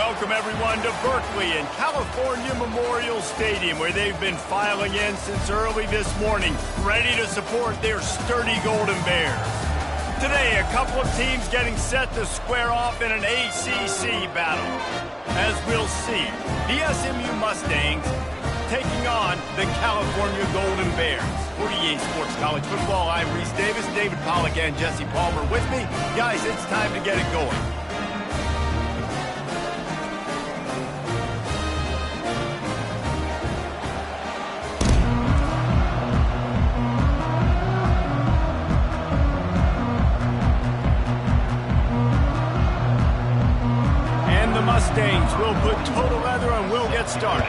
Welcome, everyone, to Berkeley and California Memorial Stadium, where they've been filing in since early this morning, ready to support their sturdy Golden Bears. Today, a couple of teams getting set to square off in an ACC battle. As we'll see, the SMU Mustangs taking on the California Golden Bears. For EA Sports College Football, I'm Reese Davis, David Pollack, and Jesse Palmer with me. Guys, it's time to get it going. And the Mustangs will put total leather and we'll get started.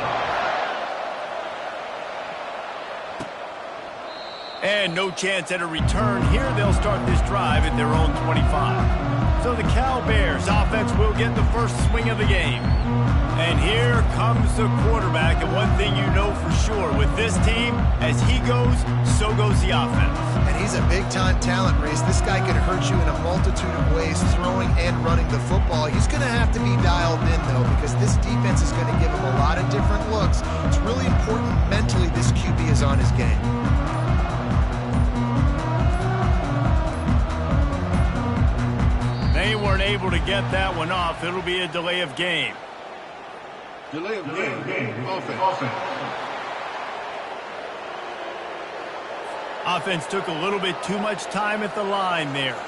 And no chance at a return here. They'll start this drive at their own 25. So the Cal Bears offense will get the first swing of the game. And here comes the quarterback. And one thing you know for sure with this team, as he goes, so goes the offense. And he's a big-time talent, Reese. This guy can hurt you in a multitude of ways, throwing and running the football. He's going to have to be dialed in, though, because this defense is going to give him a lot of different looks. It's really important mentally this QB is on his game. They weren't able to get that one off. It'll be a delay of game. Delay of game. Offense. Offense took a little bit too much time at the line there.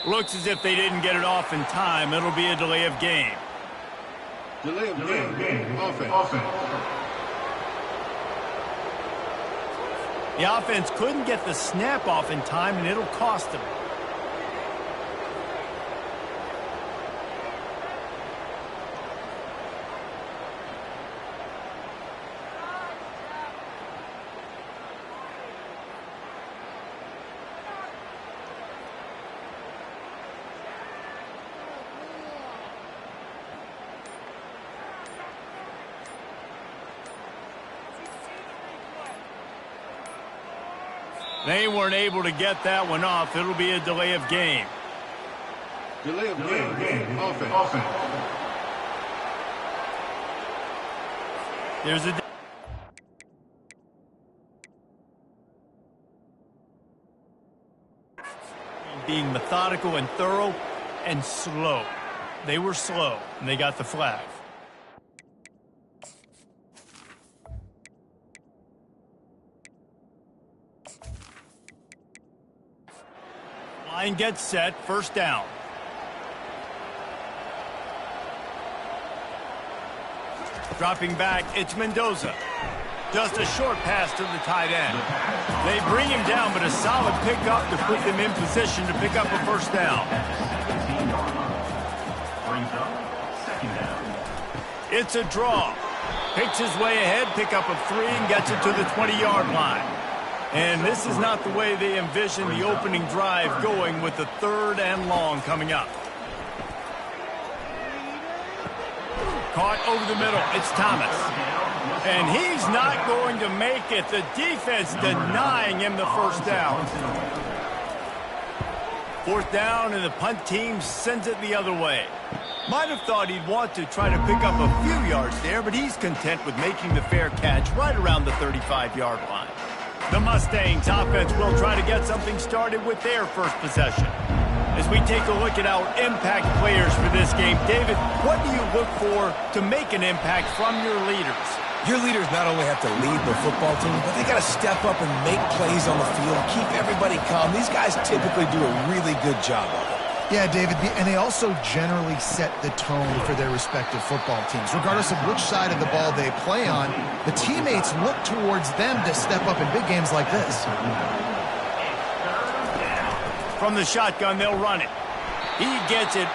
Looks as if they didn't get it off in time. It'll be a delay of game. Delay of game. Offense. The offense couldn't get the snap off in time, and it'll cost them. They weren't able to get that one off. It'll be a delay of game. Delay of game. Offense. There's a... being methodical and thorough and slow. They were slow, and they got the flag. Line gets set, first down. Dropping back, it's Mendoza. Just a short pass to the tight end. They bring him down, but a solid pickup to put them in position to pick up a first down. It's a draw. Picks his way ahead, pick up a 3, and gets it to the 20-yard line. And this is not the way they envision the opening drive going with the 3rd and long coming up. Caught over the middle. It's Thomas. And he's not going to make it. The defense denying him the first down. 4th down, and the punt team sends it the other way. Might have thought he'd want to try to pick up a few yards there, but he's content with making the fair catch right around the 35-yard line. The Mustangs offense will try to get something started with their first possession. As we take a look at our impact players for this game, David, what do you look for to make an impact from your leaders? Your leaders not only have to lead the football team, but they got to step up and make plays on the field, keep everybody calm. These guys typically do a really good job of it. Yeah, David, and they also generally set the tone for their respective football teams. Regardless of which side of the ball they play on, the teammates look towards them to step up in big games like this. From the shotgun, they'll run it. He gets it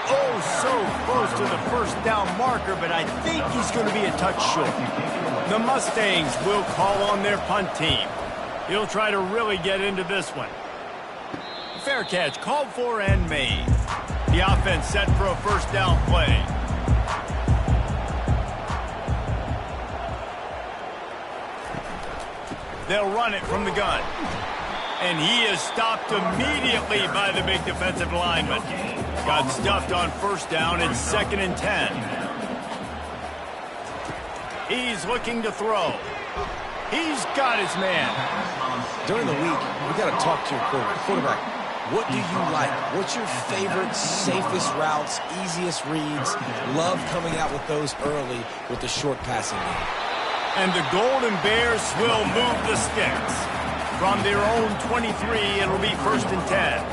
so close to the first down marker, but I think he's going to be a touch short. The Mustangs will call on their punt team. He'll try to really get into this one. fair catch called for and made. The offense set for a first down play. They'll run it from the gun. And he is stopped immediately by the big defensive lineman. Got stuffed on first down. It's 2nd and 10. He's looking to throw. He's got his man. During the week, we got to talk to your quarterback. What do you like? What's your favorite, safest routes, easiest reads? Love coming out with those early with the short passing game. And the Golden Bears will move the sticks. From their own 23, it'll be 1st and 10.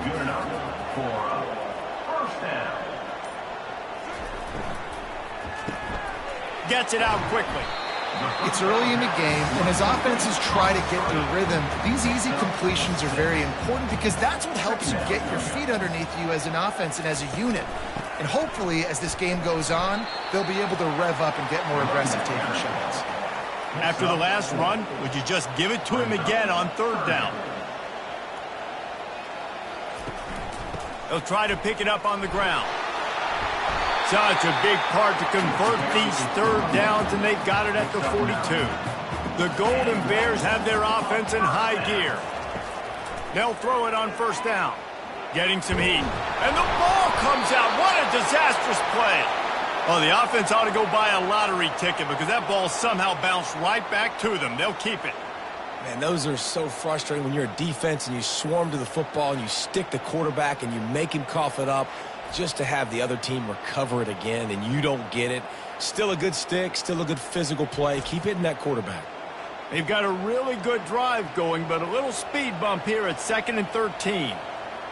Good enough for a first down. Gets it out quickly. It's early in the game, and as offenses try to get their rhythm, these easy completions are very important because that's what helps you get your feet underneath you as an offense and as a unit. And hopefully, as this game goes on, they'll be able to rev up and get more aggressive taking shots. After the last run, would you just give it to him again on 3rd down? They'll try to pick it up on the ground. Such a big part to convert these 3rd downs, and they've got it at the 42. The Golden Bears have their offense in high gear. They'll throw it on 1st down. Getting some heat. And the ball comes out. What a disastrous play. Oh, the offense ought to go buy a lottery ticket because that ball somehow bounced right back to them. They'll keep it. Man, those are so frustrating when you're a defense and you swarm to the football and you stick the quarterback and you make him cough it up just to have the other team recover it again and you don't get it. Still a good stick, still a good physical play. Keep hitting that quarterback. They've got a really good drive going, but a little speed bump here at 2nd and 13.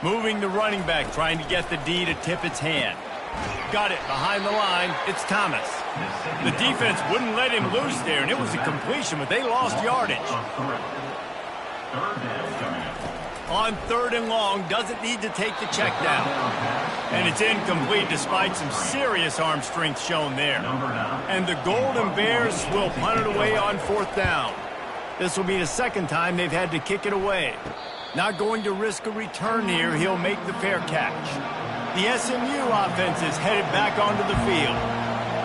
Moving the running back, trying to get the D to tip its hand. Got it behind the line. It's Thomas. The defense wouldn't let him loose there, and it was a completion, but they lost yardage. On 3rd and long, doesn't need to take the check down. And it's incomplete despite some serious arm strength shown there. And the Golden Bears will punt it away on 4th down. This will be the 2nd time they've had to kick it away. Not going to risk a return here. He'll make the fair catch. The SMU offense is headed back onto the field.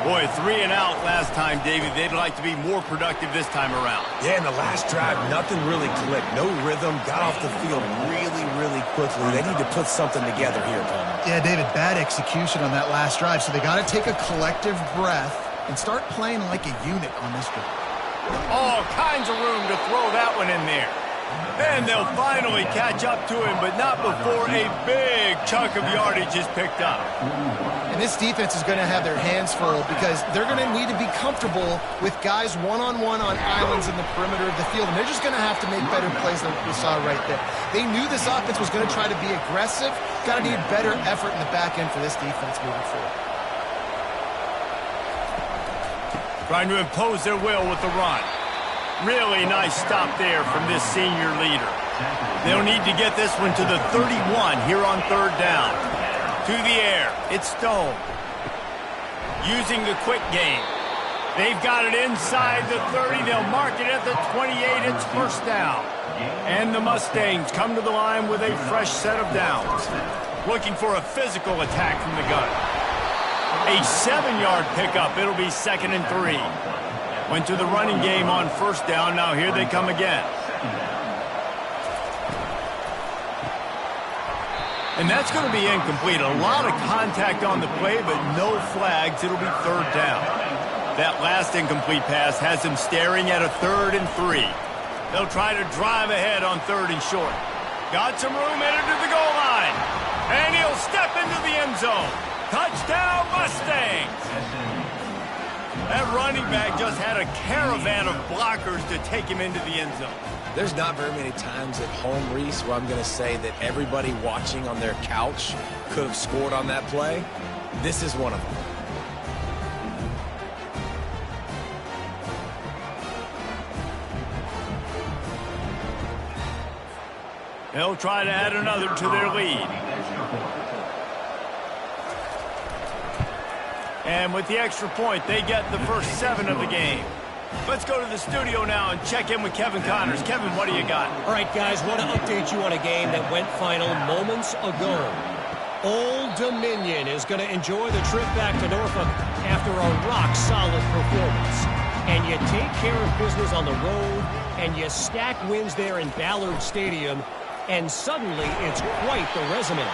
Boy, 3 and out last time, David. They'd like to be more productive this time around. Yeah, in the last drive, nothing really clicked. No rhythm. Got off the field really, really quickly. They need to put something together here, Palmer. Yeah, David, bad execution on that last drive, so they got to take a collective breath and start playing like a unit on this drive. All kinds of room to throw that one in there. And they'll finally catch up to him, but not before a big chunk of yardage is picked up. And this defense is going to have their hands full because they're going to need to be comfortable with guys one-on-one on islands in the perimeter of the field. And they're just going to have to make better plays than we saw right there. They knew this offense was going to try to be aggressive. Got to need better effort in the back end for this defense moving forward. Trying to impose their will with the run. Really nice stop there from this senior leader. They'll need to get this one to the 31 here on 3rd down. To the air, it's Stone. Using the quick game. They've got it inside the 30. They'll mark it at the 28. It's 1st down. And the Mustangs come to the line with a fresh set of downs. Looking for a physical attack from the gun. A 7-yard pickup. It'll be 2nd and 3. Went to the running game on 1st down. Now here they come again. And that's going to be incomplete. A lot of contact on the play, but no flags. It'll be 3rd down. That last incomplete pass has him staring at a 3rd and 3. They'll try to drive ahead on 3rd and short. Got some room headed to the goal line. And he'll step into the end zone. Touchdown, Mustangs! That running back just had a caravan of blockers to take him into the end zone. There's not very many times at home, Reese, where I'm going to say that everybody watching on their couch could have scored on that play. This is one of them. They'll try to add another to their lead. And with the extra point, they get the first 7 of the game. Let's go to the studio now and check in with Kevin Connors. Kevin, what do you got? All right, guys, want to update you on a game that went final moments ago. Old Dominion is going to enjoy the trip back to Norfolk after a rock-solid performance. And you take care of business on the road, and you stack wins there in Ballard Stadium, and suddenly it's quite the resume.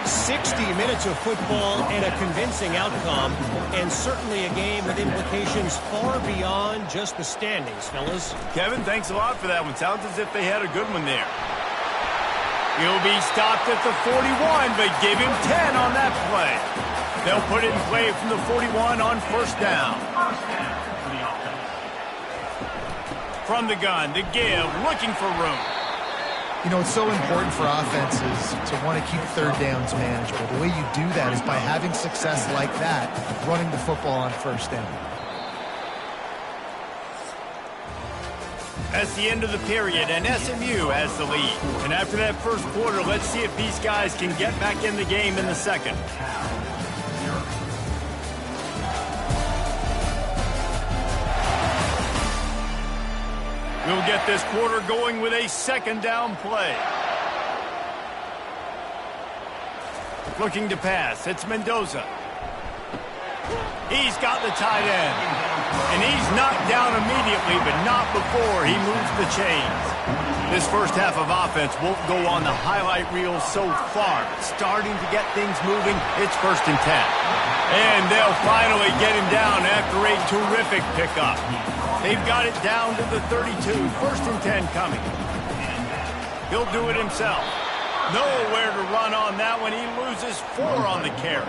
60 minutes of football and a convincing outcome, and certainly a game with implications far beyond just the standings, fellas. Kevin, thanks a lot for that one. Sounds as if they had a good one there. He'll be stopped at the 41, but give him 10 on that play. They'll put it in play from the 41 on first down. From the gun, the give, looking for room. You know, it's so important for offenses to want to keep third downs manageable. The way you do that is by having success like that, running the football on first down. That's the end of the period, and SMU has the lead. And after that first quarter, let's see if these guys can get back in the game in the second. We'll get this quarter going with a second down play. Looking to pass. It's Mendoza. He's got the tight end. And he's knocked down immediately, but not before he moves the chains. This first half of offense won't go on the highlight reel so far. Starting to get things moving. It's 1st and 10. And they'll finally get him down after a terrific pickup. They've got it down to the 32. 1st and 10 coming. He'll do it himself. Nowhere to run on that one. He loses 4 on the carry.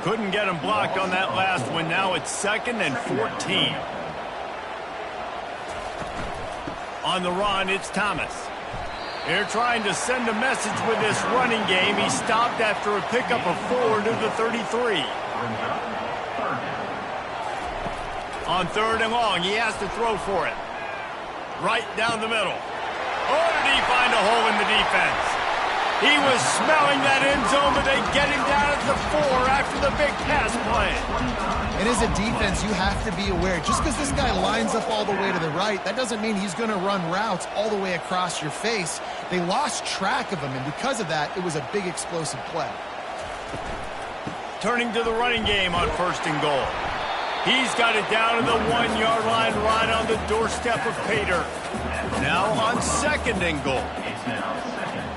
Couldn't get him blocked on that last one. Now it's 2nd and 14. On the run, it's Thomas. They're trying to send a message with this running game. He stopped after a pickup of 4 to the 33. On 3rd and long, he has to throw for it. Right down the middle. Oh, did he find a hole in the defense? He was smelling that end zone, but they get him down at the 4 after the big pass play. And as a defense, you have to be aware. Just because this guy lines up all the way to the right, that doesn't mean he's going to run routes all the way across your face. They lost track of him, and because of that, it was a big explosive play. Turning to the running game on 1st and goal. He's got it down to the 1-yard line right on the doorstep of Pater. Now on 2nd and goal.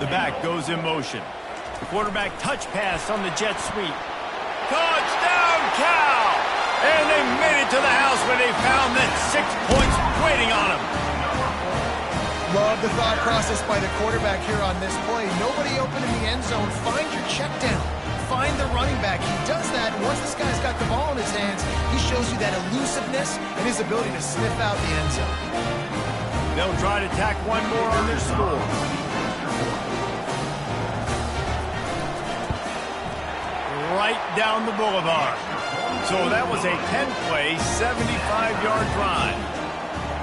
The back goes in motion. Quarterback touch pass on the jet sweep. Touchdown, Cal! And they made it to the house when they found that 6 points waiting on them. Love the thought process by the quarterback here on this play. Nobody open in the end zone. Find your check down. Find the running back. He does that, and once this guy's got the ball in his hands, he shows you that elusiveness and his ability to sniff out the end zone. They'll try to tack one more on their score. Right down the boulevard. So that was a 10-play, 75-yard drive.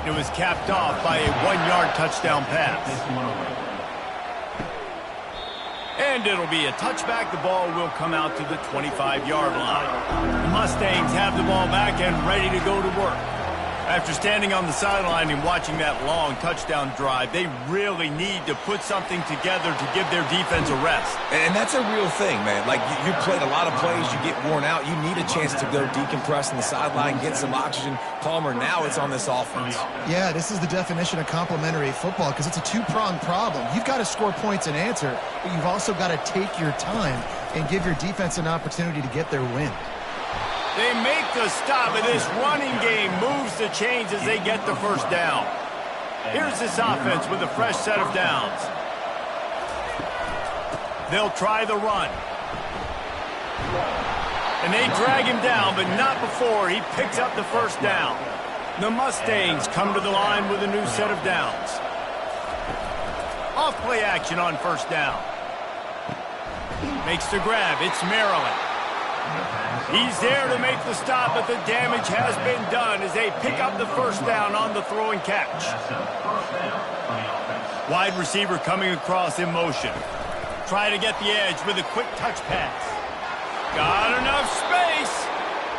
It was capped off by a 1-yard touchdown pass. And it'll be a touchback. The ball will come out to the 25-yard line. The Mustangs have the ball back and ready to go to work. After standing on the sideline and watching that long touchdown drive, they really need to put something together to give their defense a rest. And that's a real thing, man. Like, you played a lot of plays, you get worn out, you need a chance to go decompress on the sideline, get some oxygen. Palmer, now it's on this offense. Yeah, this is the definition of complementary football because it's a two-pronged problem. You've got to score points and answer, but you've also got to take your time and give your defense an opportunity to get their win. They make the stop, and this running game moves the chains as they get the first down. Here's this offense with a fresh set of downs. They'll try the run. And they drag him down, but not before he picks up the first down. The Mustangs come to the line with a new set of downs. Off play action on first down. Makes the grab. It's Maryland. He's there to make the stop, but the damage has been done as they pick up the first down on the throw and catch. Wide receiver coming across in motion. Try to get the edge with a quick touch pass. Got enough space.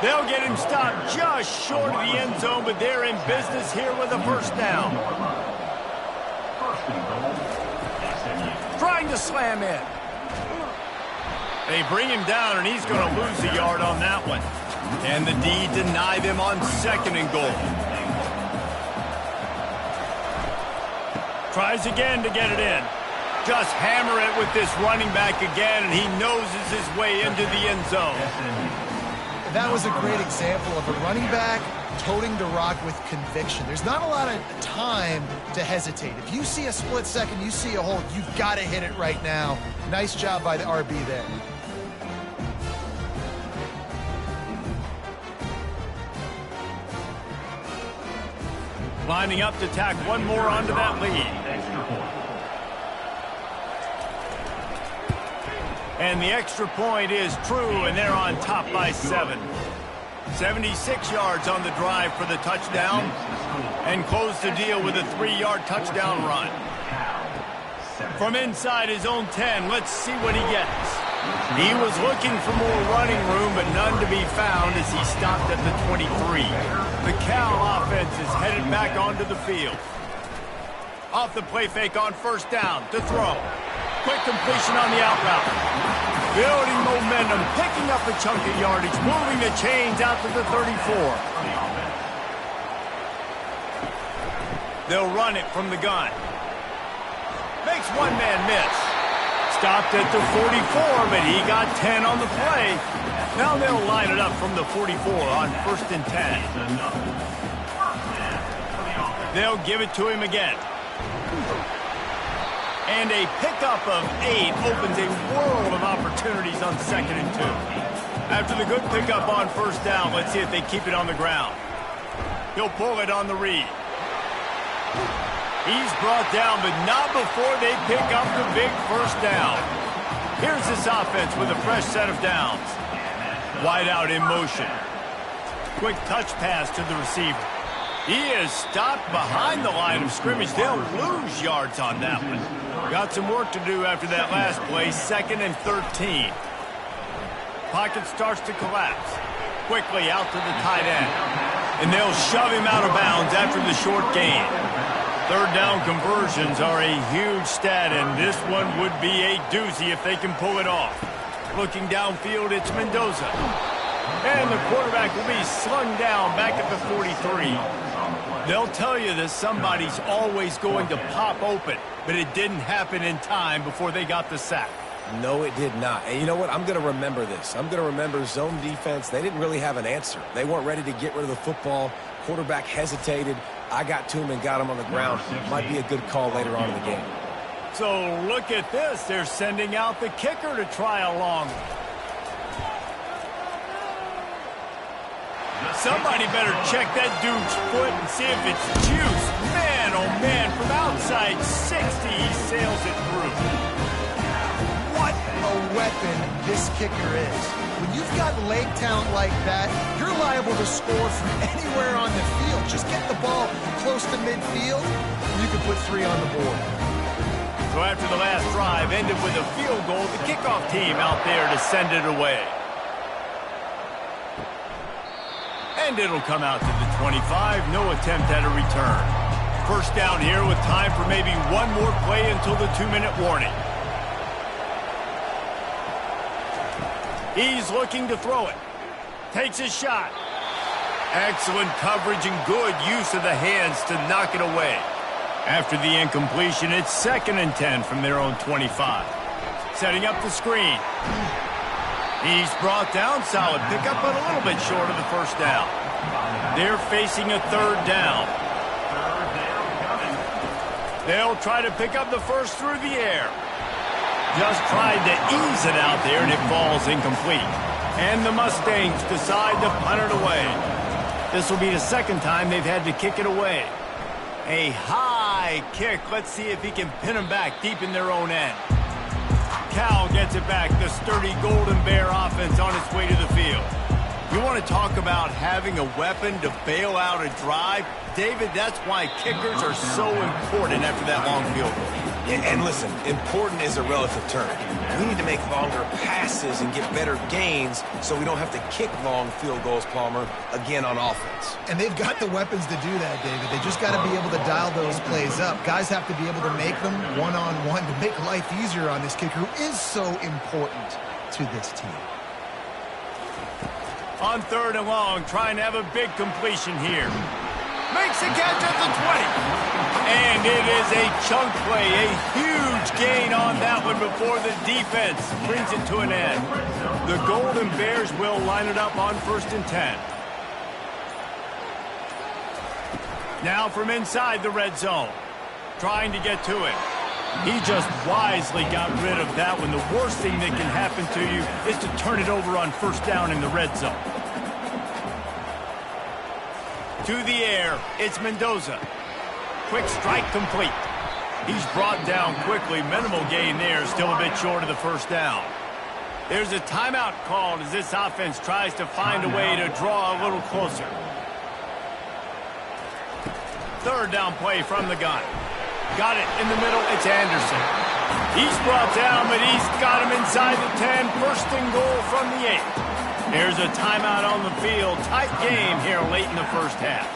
They'll get him stopped just short of the end zone, but they're in business here with a first down. Trying to slam in. They bring him down, and he's going to lose a yard on that one. And the D deny them on 2nd and goal. Tries again to get it in. Just hammer it with this running back again, and he noses his way into the end zone. That was a great example of a running back toting the rock with conviction. There's not a lot of time to hesitate. If you see a split second, you see a hole, you've got to hit it right now. Nice job by the RB there. Lining up to tack one more onto that lead. And the extra point is true, and they're on top by 7. 76 yards on the drive for the touchdown, and close the deal with a 3-yard touchdown run. From inside his own 10, let's see what he gets. He was looking for more running room, but none to be found as he stopped at the 23. The Cal offense is headed back onto the field. Off the play fake on first down to throw. Quick completion on the out route. Building momentum, picking up a chunk of yardage, moving the chains out to the 34. They'll run it from the gun. Makes one man miss. Stopped at the 44, but he got 10 on the play. Now they'll line it up from the 44 on 1st and 10. They'll give it to him again. And a pickup of 8 opens a world of opportunities on 2nd and 2. After the good pickup on first down, let's see if they keep it on the ground. He'll pull it on the read. He's brought down, but not before they pick up the big first down. Here's this offense with a fresh set of downs. Wide out in motion. Quick touch pass to the receiver. He is stopped behind the line of scrimmage. They'll lose yards on that one. Got some work to do after that last play. 2nd and 13. Pocket starts to collapse. Quickly out to the tight end. And they'll shove him out of bounds after the short gain. 3rd down conversions are a huge stat, and this one would be a doozy if they can pull it off. Looking downfield, it's Mendoza. And the quarterback will be slung down back at the 43. They'll tell you that somebody's always going to pop open, but it didn't happen in time before they got the sack. No, it did not. And you know what? I'm going to remember this. I'm going to remember zone defense. They didn't really have an answer. They weren't ready to get rid of the football. Quarterback hesitated. I got to him and got him on the ground. Might be a good call later on in the game. So look at this. They're sending out the kicker to try a long one. Somebody better check that dude's foot and see if it's juice. Man, oh man, from outside 60, he sails it through. What a weapon this kicker is. When you've got leg talent like that, you're liable to score from anywhere on the field. Just get the ball close to midfield, and you can put 3 on the board. So after the last drive ended with a field goal, the kickoff team out there to send it away. And it'll come out to the 25. No attempt at a return. First down here with time for maybe one more play until the 2-minute warning. He's looking to throw it. Takes his shot. Excellent coverage and good use of the hands to knock it away. After the incompletion, it's 2nd and 10 from their own 25. Setting up the screen. He's brought down. Solid pickup, but a little bit short of the first down. They're facing a 3rd down. They'll try to pick up the first through the air. Just tried to ease it out there, and it falls incomplete. And the Mustangs decide to punt it away. This will be the 2nd time they've had to kick it away. A high kick. Let's see if he can pin them back deep in their own end. Cal gets it back. The sturdy Golden Bear offense on its way to the field. You want to talk about having a weapon to bail out a drive? David, that's why kickers are so important after that long field goal. And listen, important is a relative term. We need to make longer passes and get better gains so we don't have to kick long field goals, Palmer, again on offense. And they've got the weapons to do that, David. They just got to be able to dial those plays up. Guys have to be able to make them one-on-one to make life easier on this kicker who is so important to this team. On 3rd and long, trying to have a big completion here. Makes a catch at the 20. And it is a chunk play, a huge gain on that one before the defense brings it to an end. The Golden Bears will line it up on 1st and 10. Now from inside the red zone, trying to get to it. He just wisely got rid of that one. The worst thing that can happen to you is to turn it over on 1st down in the red zone. To the air, it's Mendoza. Quick strike complete. He's brought down quickly. Minimal gain there, still a bit short of the 1st down. There's a timeout called as this offense tries to find a way to draw a little closer. 3rd down play from the gun. Got it in the middle, it's Anderson. He's brought down, but he's got him inside the 10. 1st and goal from the 8. There's a timeout on the field. Tight game here late in the 1st half.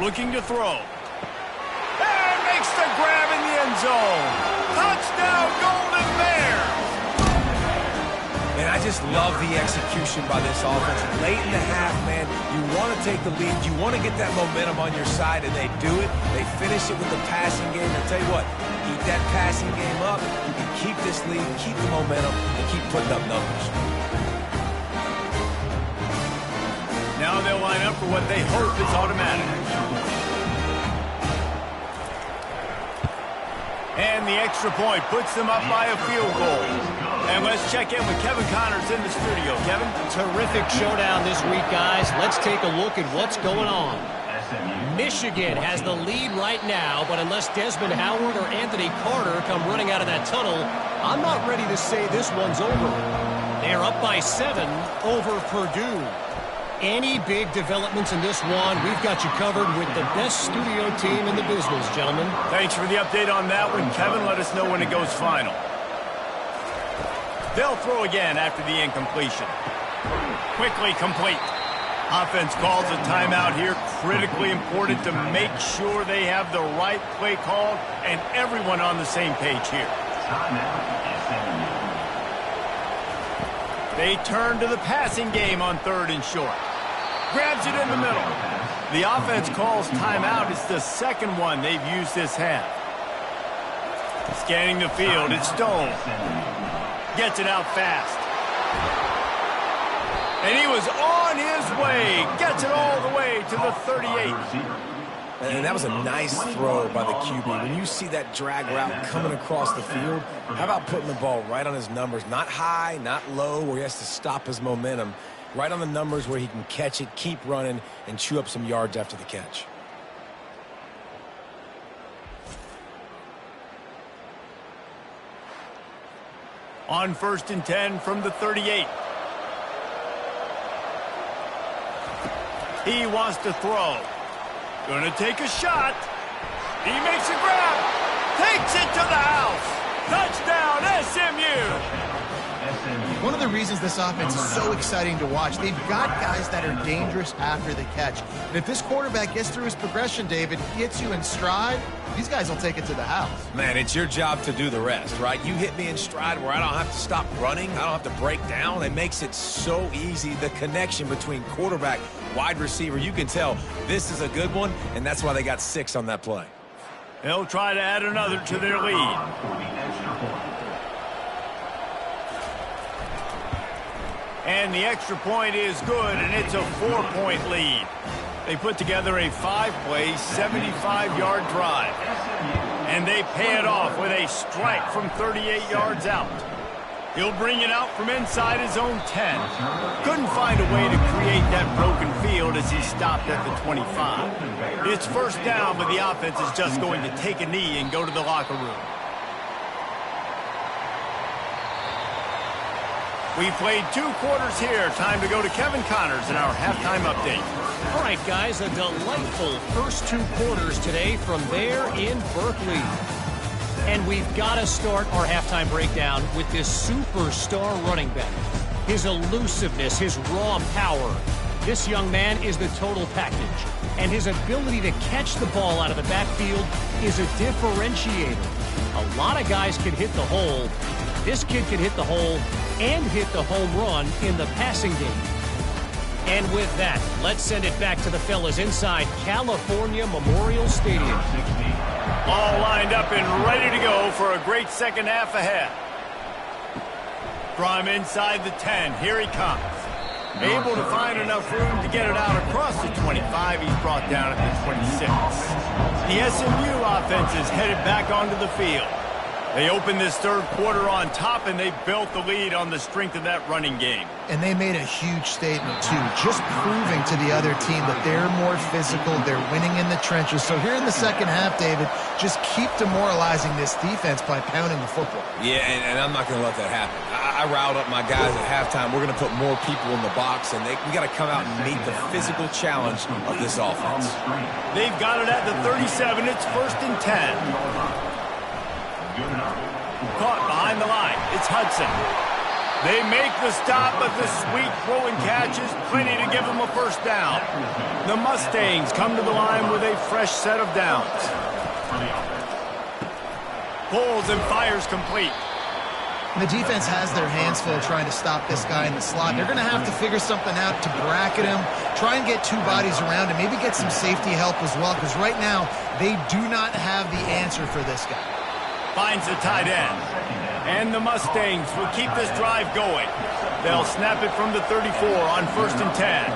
Looking to throw. And makes the grab in the end zone. Touchdown, Golden Bears! Man, I just love the execution by this offense. Late in the half, man, you want to take the lead. You want to get that momentum on your side, and they do it. They finish it with the passing game. And tell you what, keep that passing game up. You can keep this lead, keep the momentum, and keep putting up numbers. Now they'll line up for what they hope is automatic. And the extra point puts them up by a field goal. And let's check in with Kevin Connors in the studio. Kevin? Terrific showdown this week, guys. Let's take a look at what's going on. Michigan has the lead right now, but unless Desmond Howard or Anthony Carter come running out of that tunnel, I'm not ready to say this one's over. They're up by 7 over Purdue. Any big developments in this one, we've got you covered with the best studio team in the business, gentlemen. Thanks for the update on that one, Kevin. Let us know when it goes final. They'll throw again after the incompletion. Quickly complete. Offense calls a timeout here. Critically important to make sure they have the right play called and everyone on the same page here. They turn to the passing game on 3rd and short. Grabs it in the middle. The offense calls timeout. It's the 2nd one they've used this half. Scanning the field, it's Stone. Gets it out fast. And he was on his way. Gets it all the way to the 38. And that was a nice throw by the QB. When you see that drag route coming across the field, how about putting the ball right on his numbers? Not high, not low, where he has to stop his momentum. Right on the numbers where he can catch it, keep running, and chew up some yards after the catch. On 1st and 10 from the 38. He wants to throw. Gonna take a shot. He makes a grab. Takes it to the house. Touchdown, SMU. One of the reasons this offense is so exciting to watch, they've got guys that are dangerous after the catch. And if this quarterback gets through his progression, David, hits you in stride, these guys will take it to the house. Man, it's your job to do the rest, right? You hit me in stride where I don't have to stop running. I don't have to break down. It makes it so easy. The connection between quarterback, wide receiver, you can tell this is a good one, and that's why they got 6 on that play. They'll try to add another to their lead. And the extra point is good, and it's a 4-point lead. They put together a 5-play, 75-yard drive. And they pay it off with a strike from 38 yards out. He'll bring it out from inside his own 10. Couldn't find a way to create that broken field as he stopped at the 25. It's 1st down, but the offense is just going to take a knee and go to the locker room. We played 2 quarters here. Time to go to Kevin Connors in our halftime update. All right, guys, a delightful first 2 quarters today from there in Berkeley. And we've got to start our halftime breakdown with this superstar running back. His elusiveness, his raw power. This young man is the total package. And his ability to catch the ball out of the backfield is a differentiator. A lot of guys can hit the hole. This kid can hit the hole and hit the home run in the passing game. And with that, let's send it back to the fellas inside California Memorial Stadium. All lined up and ready to go for a great second half ahead. From inside the 10, here he comes. Able to find enough room to get it out across the 25. He's brought down at the 26. The SMU offense is headed back onto the field. They opened this third quarter on top, and they built the lead on the strength of that running game. And they made a huge statement, too, just proving to the other team that they're more physical, they're winning in the trenches. So here in the second half, David, just keep demoralizing this defense by pounding the football. Yeah, and I'm not going to let that happen. I riled up my guys at halftime. We're going to put more people in the box, and we got to come out and meet the physical challenge of this offense. They've got it at the 37. It's 1st and 10. Caught behind the line. It's Hudson. They make the stop, but the sweet throw and catch is plenty to give them a first down. The Mustangs come to the line with a fresh set of downs. Pulls and fires complete. The defense has their hands full trying to stop this guy in the slot. They're going to have to figure something out to bracket him, try and get two bodies around him, maybe get some safety help as well, because right now they do not have the answer for this guy. Finds the tight end. And the Mustangs will keep this drive going. They'll snap it from the 34 on 1st and 10.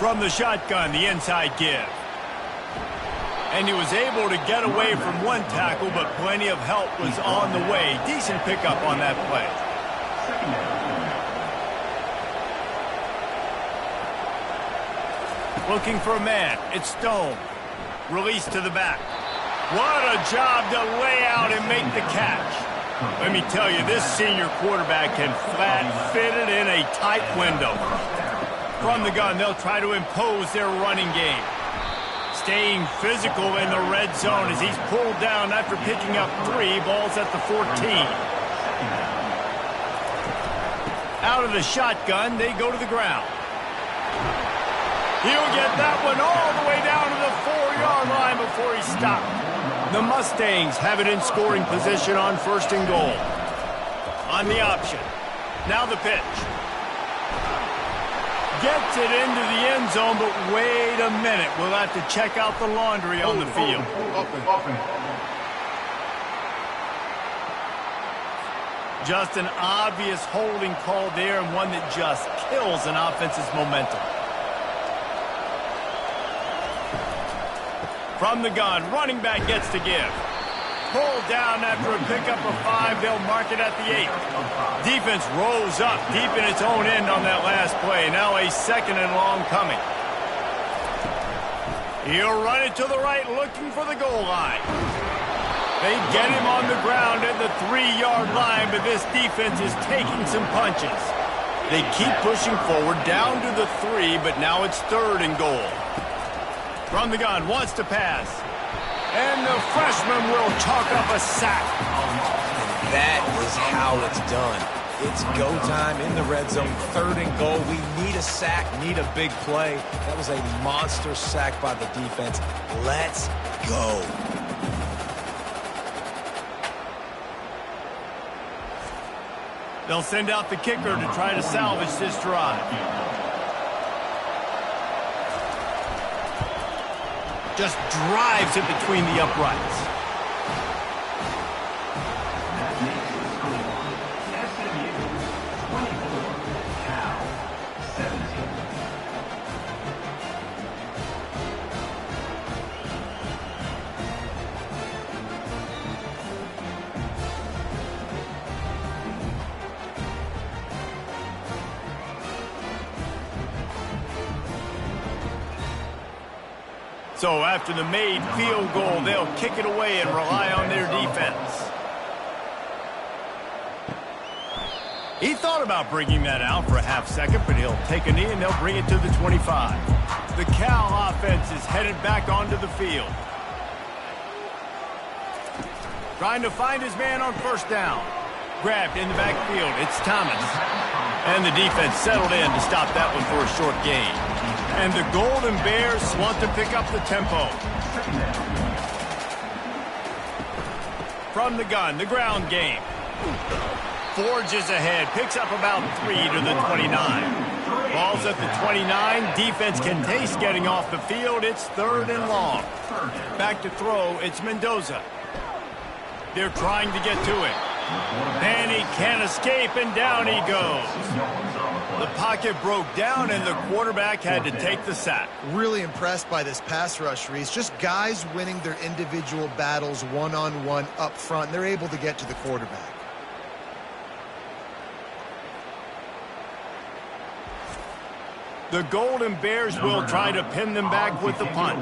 From the shotgun, the inside give. And he was able to get away from one tackle, but plenty of help was on the way. Decent pickup on that play. Looking for a man. It's Stone. Release to the back. What a job to lay out and make the catch. Let me tell you, this senior quarterback can flat fit it in a tight window. From the gun, they'll try to impose their running game. Staying physical in the red zone as he's pulled down after picking up 3 balls at the 14. Out of the shotgun, they go to the ground. He'll get that one all the way down to the 4-yard line before he stopped. The Mustangs have it in scoring position on 1st and goal. On the option. Now the pitch. Gets it into the end zone, but wait a minute. We'll have to check out the laundry on the field. Just an obvious holding call there, and one that just kills an offense's momentum. From the gun, running back gets to give. Pulled down after a pickup of 5. They'll mark it at the 8. Defense rose up deep in its own end on that last play. Now a 2nd and long coming. He'll run it to the right, looking for the goal line. They get him on the ground at the 3-yard line, but this defense is taking some punches. They keep pushing forward down to the 3, but now it's 3rd and goal. From the gun, wants to pass. And the freshman will chalk up a sack. That is how it's done. It's go time in the red zone, 3rd and goal. We need a sack, need a big play. That was a monster sack by the defense. Let's go. They'll send out the kicker to try to salvage this drive. Just drives it between the uprights. That makes the score SMU 24, CAL 17. So after the made field goal, they'll kick it away and rely on their defense. He thought about bringing that out for a half second, but he'll take a knee and they'll bring it to the 25. The Cal offense is headed back onto the field. Trying to find his man on first down. Grabbed in the backfield. It's Thomas. And the defense settled in to stop that one for a short gain. And the Golden Bears want to pick up the tempo. From the gun, the ground game. Forges ahead, picks up about 3 to the 29. Ball's at the 29. Defense can taste getting off the field. It's 3rd and long. Back to throw, it's Mendoza. They're trying to get to it. And he can't escape, and down he goes. The pocket broke down, and the quarterback had to take the sack. Really impressed by this pass rush, Reese. Just guys winning their individual battles one-on-one up front. They're able to get to the quarterback. The Golden Bears will try to pin them back with the punt.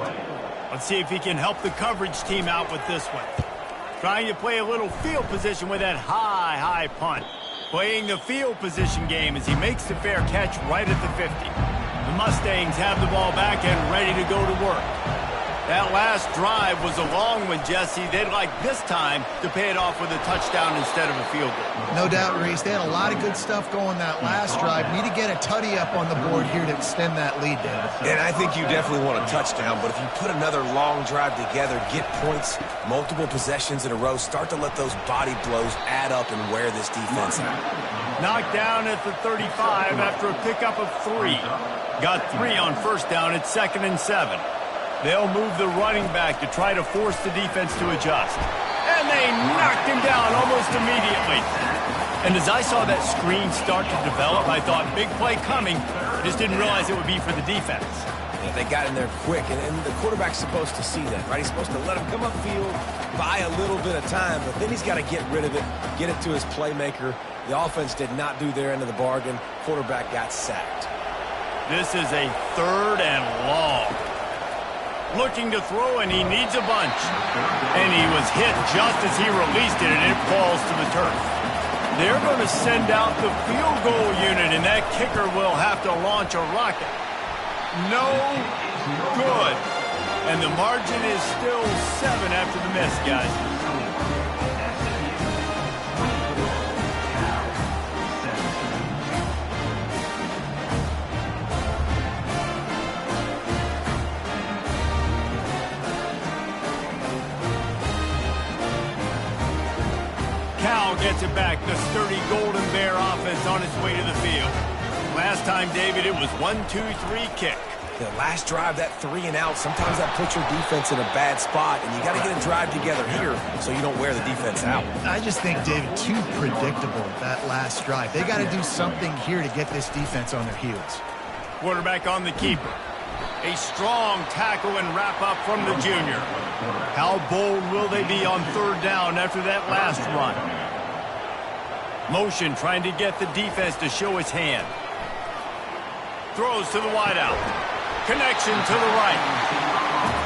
Let's see if he can help the coverage team out with this one. Trying to play a little field position with that high punt. Playing the field position game as he makes the fair catch right at the 50. The Mustangs have the ball back and ready to go to work. That last drive was a long one, Jesse. They'd like this time to pay it off with a touchdown instead of a field goal. No doubt, Reese. They had a lot of good stuff going that last drive. Need to get a tutty up on the board here to extend that lead down. And I think you definitely want a touchdown, but if you put another long drive together, get points, multiple possessions in a row, start to let those body blows add up and wear this defense out. Knocked down at the 35 after a pickup of 3. Got 3 on first down at 2nd and 7. They'll move the running back to try to force the defense to adjust. And they knocked him down almost immediately. And as I saw that screen start to develop, I thought, big play coming. I just didn't realize it would be for the defense. Yeah, they got in there quick, and the quarterback's supposed to see that, right? He's supposed to let him come upfield, buy a little bit of time, but then he's got to get rid of it, get it to his playmaker. The offense did not do their end of the bargain. Quarterback got sacked. This is a 3rd and long. Looking to throw, and he needs a bunch. And he was hit just as he released it, and it falls to the turf. They're going to send out the field goal unit, and that kicker will have to launch a rocket. No good. And the margin is still 7 after the miss, guys. Cal gets it back. The sturdy Golden Bear offense on its way to the field. Last time, David, it was 1-2-3 kick. The last drive, that 3 and out, sometimes that puts your defense in a bad spot, and you got to get a drive together here so you don't wear the defense out. I just think, David, too predictable, that last drive. They got to do something here to get this defense on their heels. Quarterback on the keeper. A strong tackle and wrap-up from the junior. How bold will they be on 3rd down after that last run? Motion trying to get the defense to show its hand. Throws to the wideout. Connection to the right.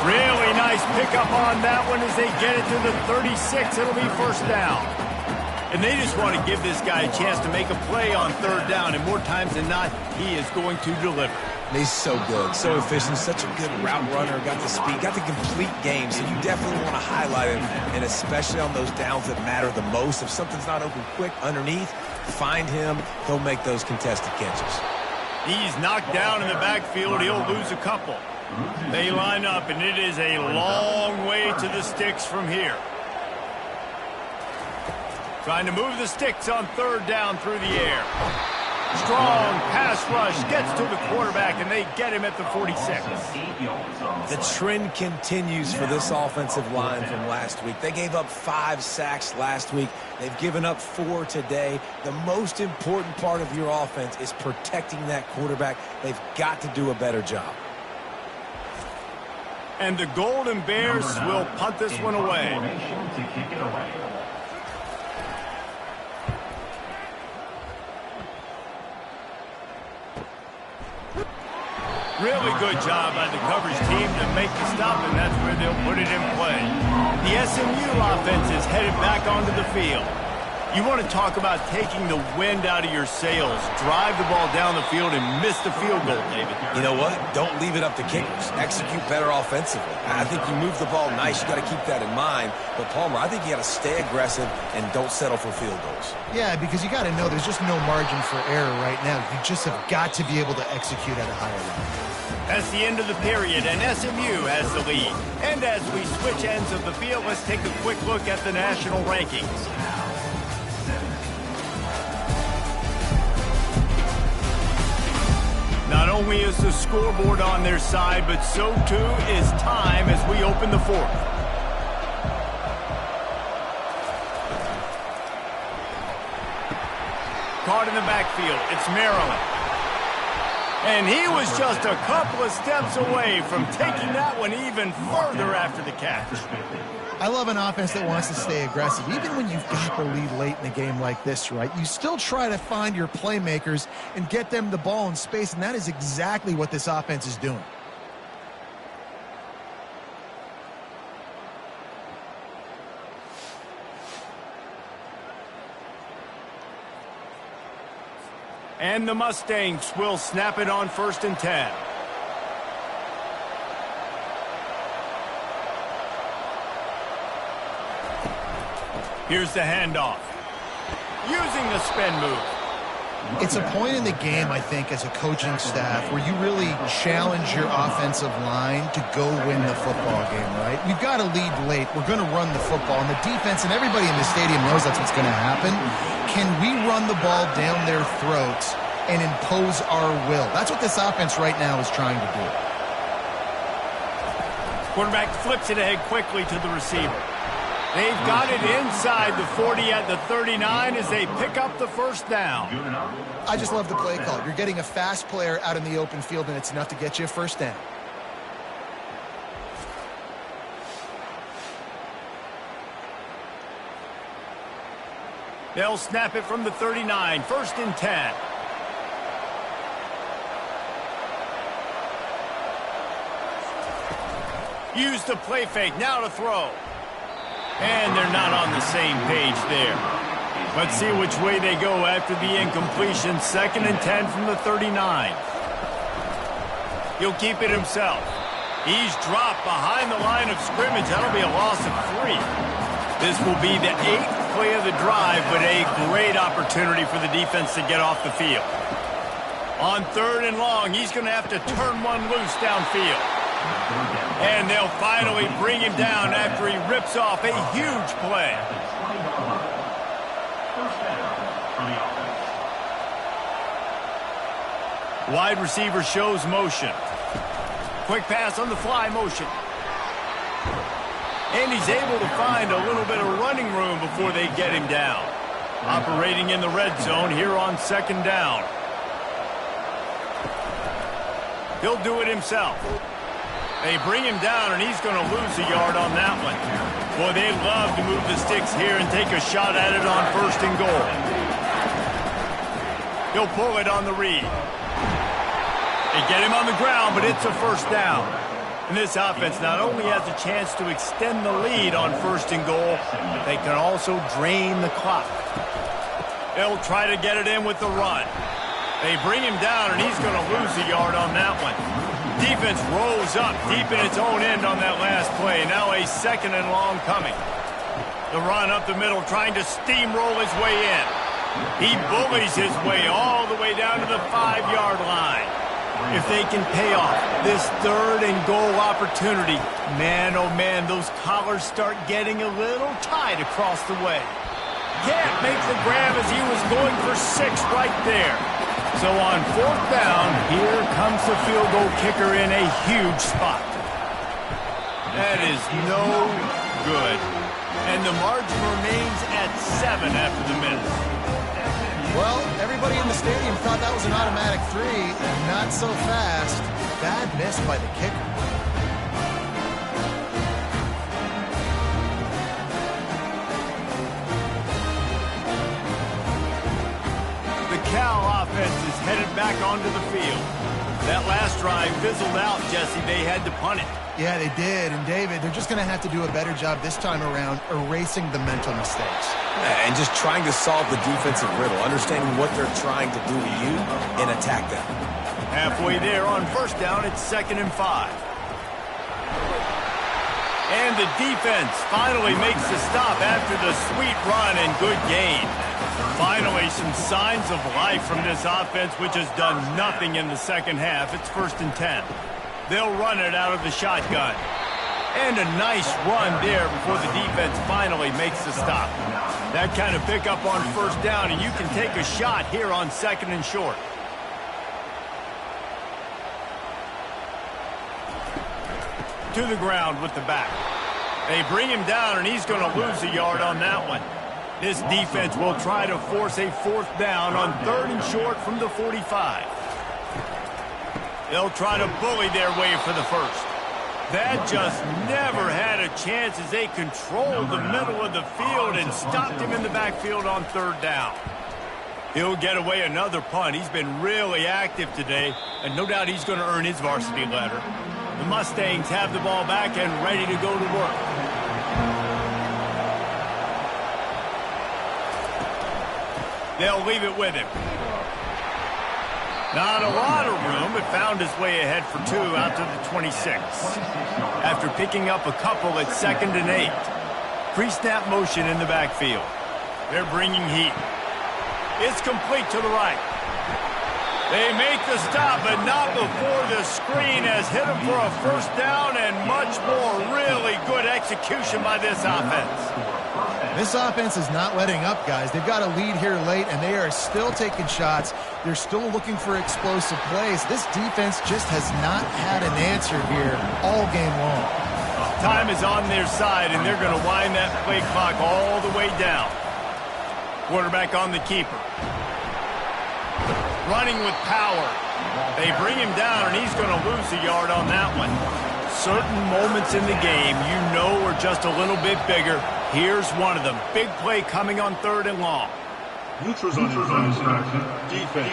Really nice pickup on that one as they get it to the 36. It'll be first down. And they just want to give this guy a chance to make a play on 3rd down, and more times than not, he is going to deliver. He's so good, so efficient, such a good route runner, got the speed, got the complete game, so you definitely want to highlight him, and especially on those downs that matter the most. If something's not open quick underneath, find him, he'll make those contested catches. He's knocked down in the backfield. He'll lose a couple. They line up, and it is a long way to the sticks from here. Trying to move the sticks on 3rd down through the air. Strong pass rush gets to the quarterback, and they get him at the 46. The trend continues for this offensive line from last week. They gave up 5 sacks last week. They've given up 4 today. The most important part of your offense is protecting that quarterback. They've got to do a better job. And the Golden Bears will punt this one away. Really good job by the coverage team to make the stop, and that's where they'll put it in play. The SMU offense is headed back onto the field. You want to talk about taking the wind out of your sails. Drive the ball down the field and miss the field goal, David. You know what? Don't leave it up to kickers. Execute better offensively. I think you move the ball nice. You got to keep that in mind. But, Palmer, I think you got to stay aggressive and don't settle for field goals. Yeah, because you got to know there's just no margin for error right now. You just have got to be able to execute at a higher level. That's the end of the period, and SMU has the lead. And as we switch ends of the field, let's take a quick look at the national rankings. Not only is the scoreboard on their side, but so too is time as we open the fourth. Caught in the backfield, it's Maryland. And he was just a couple of steps away from taking that one even further after the catch. I love an offense that wants to stay aggressive. Even when you've got the lead late in a game like this, right, you still try to find your playmakers and get them the ball in space, and that is exactly what this offense is doing. And the Mustangs will snap it on 1st and 10. Here's the handoff. Using the spin move. It's a point in the game, I think, as a coaching staff where you really challenge your offensive line to go win the football game, right? We've got to lead late. We're going to run the football. And the defense and everybody in the stadium knows that's what's going to happen. Can we run the ball down their throats and impose our will? That's what this offense right now is trying to do. Quarterback flips it ahead quickly to the receiver. They've got it inside the 40 at the 39 as they pick up the first down. I just love the play call. You're getting a fast player out in the open field, and it's enough to get you a first down. They'll snap it from the 39, 1st and 10. Use the play fake, now to throw. And they're not on the same page there. Let's see which way they go after the incompletion. 2nd and 10 from the 39. He'll keep it himself. He's dropped behind the line of scrimmage. That'll be a loss of 3. This will be the 8th play of the drive, but a great opportunity for the defense to get off the field. On 3rd and long, he's going to have to turn one loose downfield. And they'll finally bring him down after he rips off a huge play. Wide receiver shows motion. Quick pass on the fly motion. And he's able to find a little bit of running room before they get him down. Operating in the red zone here on 2nd down. He'll do it himself. They bring him down, and he's going to lose a yard on that one. Boy, they love to move the sticks here and take a shot at it on 1st and goal. He'll pull it on the read. They get him on the ground, but it's a first down. And this offense not only has a chance to extend the lead on 1st and goal, they can also drain the clock. They'll try to get it in with the run. They bring him down, and he's going to lose a yard on that one. Defense rolls up deep in its own end on that last play. Now a 2nd and long coming. The run up the middle, trying to steamroll his way in. He bullies his way all the way down to the 5-yard line. If they can pay off this 3rd and goal opportunity, man, oh man, those collars start getting a little tight across the way. Can't make the grab as he was going for 6 right there. So on 4th down, here comes the field goal kicker in a huge spot. That is no good. And the margin remains at 7 after the minute. Well, everybody in the stadium thought that was an automatic 3. Not so fast. Bad miss by the kicker. The CAL offense is headed back onto the field. That last drive fizzled out, Jesse. They had to punt it. Yeah, they did. And, David, they're just going to have to do a better job this time around erasing the mental mistakes. And just trying to solve the defensive riddle, understanding what they're trying to do to you and attack them. Halfway there on first down, it's 2nd and 5. And the defense finally makes the stop after the sweet run and good gain. Finally, some signs of life from this offense, which has done nothing in the second half. It's 1st and 10. They'll run it out of the shotgun. And a nice run there before the defense finally makes the stop. That kind of pickup on first down, and you can take a shot here on 2nd and short. To the ground with the back. They bring him down, and he's going to lose a yard on that one. This defense will try to force a 4th down on 3rd and short from the 45. They'll try to bully their way for the first. That just never had a chance as they controlled the middle of the field and stopped him in the backfield on 3rd down. He'll get away another punt. He's been really active today, and no doubt he's going to earn his varsity letter. The Mustangs have the ball back and ready to go to work. They'll leave it with him. Not a lot of room, but found his way ahead for 2 out to the 26. After picking up a couple at 2nd and 8. Pre-snap motion in the backfield. They're bringing heat. It's complete to the right. They make the stop, but not before the screen has hit him for a 1st down and much more really good execution by this offense. This offense is not letting up, guys. They've got a lead here late, and they are still taking shots. They're still looking for explosive plays. This defense just has not had an answer here all game long. Time is on their side, and they're going to wind that play clock all the way down. Quarterback on the keeper. Running with power. They bring him down, and he's going to lose a yard on that one. Certain moments in the game you know are just a little bit bigger. Here's one of them. Big play coming on 3rd and long. Neutrals on infraction. Defense.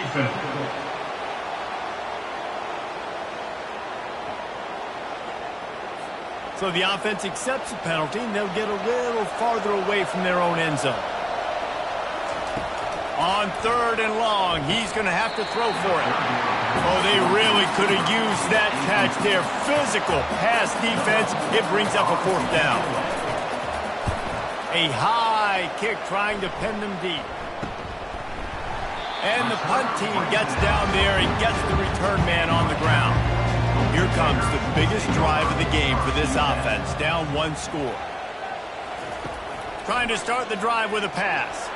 So the offense accepts the penalty, and they'll get a little farther away from their own end zone. On 3rd and long, he's going to have to throw for it. Oh, they really could have used that catch there. Physical pass defense. It brings up a 4th down. A high kick trying to pin them deep. And the punt team gets down there and gets the return man on the ground. Here comes the biggest drive of the game for this offense. Down 1 score. Trying to start the drive with a pass.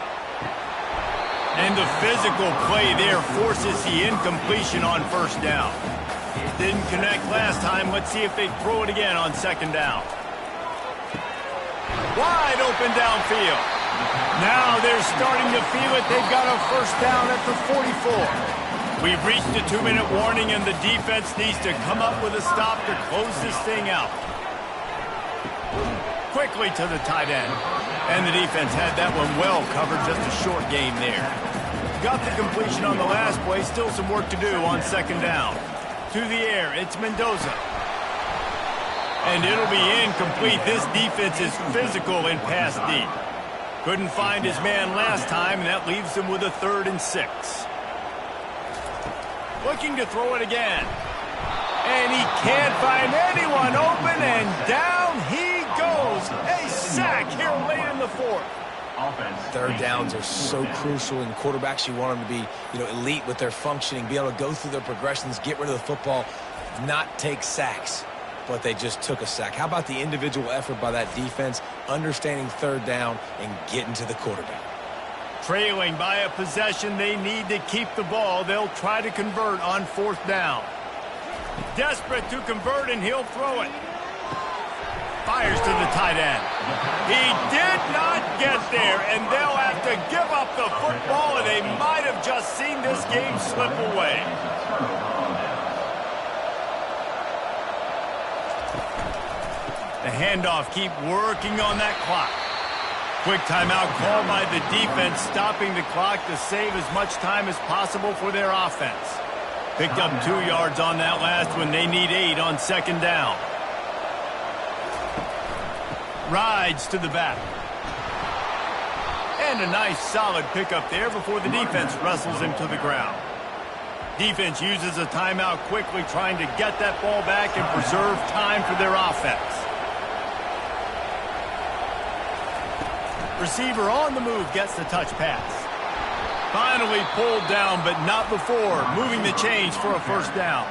And the physical play there forces the incompletion on 1st down. Didn't connect last time. Let's see if they throw it again on 2nd down. Wide open downfield. Now they're starting to feel it. They've got a 1st down at the 44. We've reached the 2-minute warning, and the defense needs to come up with a stop to close this thing out. Quickly to the tight end. And the defense had that one well covered, just a short gain there. Got the completion on the last play, still some work to do on 2nd down. To the air, it's Mendoza. And it'll be incomplete. This defense is physical in pass deep. Couldn't find his man last time, and that leaves him with a 3rd and 6. Looking to throw it again. And he can't find anyone open, and down he goes. A sack here late in the 4th. 3rd downs are so crucial, and quarterbacks, you want them to be, elite with their functioning, be able to go through their progressions, get rid of the football, not take sacks. But they just took a sack. How about the individual effort by that defense, understanding 3rd down and getting to the quarterback? Trailing by a possession, they need to keep the ball. They'll try to convert on 4th down. Desperate to convert, and he'll throw it. Fires to the tight end. He did not get there, and they'll have to give up the football, and they might have just seen this game slip away. The handoff, keep working on that clock. Quick timeout called by the defense, stopping the clock to save as much time as possible for their offense. Picked up 2 yards on that last one. They need 8 on second down. Rides to the back. And a nice solid pickup there before the defense wrestles him to the ground. Defense uses a timeout quickly, trying to get that ball back and preserve time for their offense. Receiver on the move gets the touch pass. Finally pulled down, but not before moving the chains for a first down.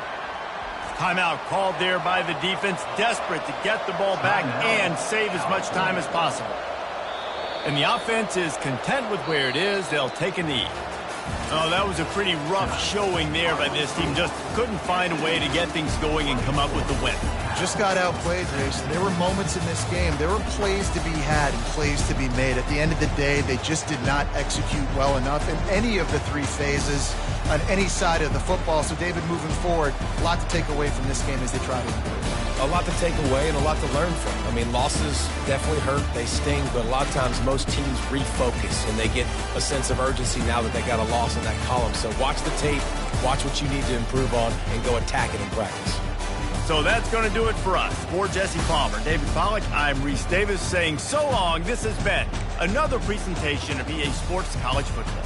Timeout called there by the defense, desperate to get the ball back and save as much time as possible. And the offense is content with where it is. They'll take a knee. Oh, that was a pretty rough showing there by this team. Just couldn't find a way to get things going and come up with the win. Just got outplayed, Reese. There were moments in this game. There were plays to be had and plays to be made. At the end of the day, they just did not execute well enough in any of the 3 phases on any side of the football. So, David, moving forward, a lot to take away from this game as they try to improve. A lot to take away and a lot to learn from. I mean, losses definitely hurt. They sting, but a lot of times most teams refocus and they get a sense of urgency now that they got a loss in that column. So watch the tape, watch what you need to improve on, and go attack it in practice. So that's going to do it for us. For Jesse Palmer, David Pollack, I'm Reese Davis saying so long. This has been another presentation of EA Sports College Football.